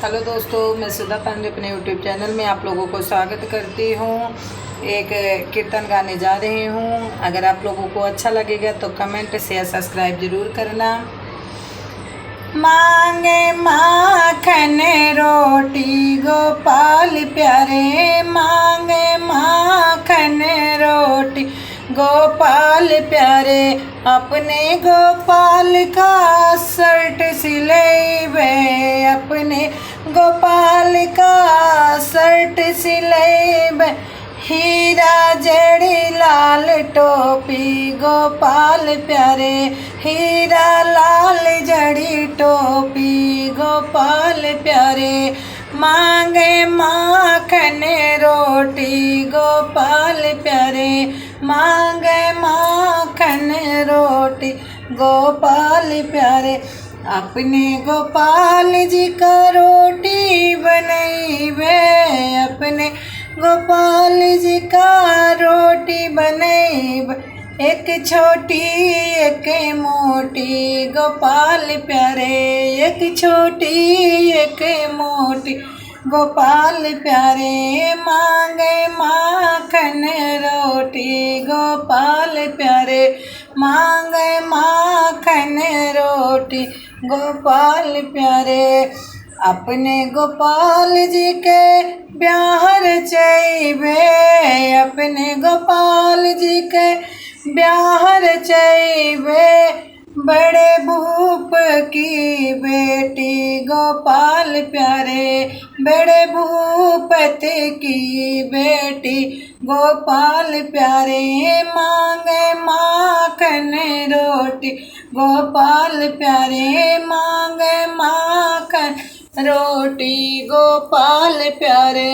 Hello दोस्तों, मैं सुधा पांडे अपने यूट्यूब चैनल में आप लोगों को स्वागत करती हूँ। एक कीर्तन गाने जा रही हूँ। अगर आप लोगों को अच्छा लगेगा तो कमेंट शेयर सब्सक्राइब जरूर करना। मांगे माखन रोटी गोपाल प्यारे, मांगे माखन रोटी गोपाल प्यारे, अपने गोपाल का शर्ट सिलेबे, अपने गोपाल का शर्ट सिलेबे, हीरा जड़ी लाल टोपी गोपाल प्यारे, हीरा लाल जड़ी टोपी गोपाल प्यारे, मांगे माखन रोटी गोपाल प्यारे, मांगे माखन रोटी गोपाल प्यारे, अपने गोपाल जी का रोटी बनैबे, अपने गोपाल जी का रोटी बनैबे, एक छोटी एक मोटी गोपाल प्यारे, एक छोटी एक मोटी गोपाल प्यारे, मांगे माखन रोटी गोपाल प्यारे, मांगे माखन रोटी गोपाल प्यारे, अपने गोपाल जी के ब्याह रचैबे, अपने गोपाल जी के ब्याह रचैबे, बड़े भूप की बेटी गोपाल प्यारे, बड़े भूपत की बेटी गोपाल प्यारे, मांगे माखन रोटी गोपाल प्यारे, मांगे माखन रोटी गोपाल प्यारे।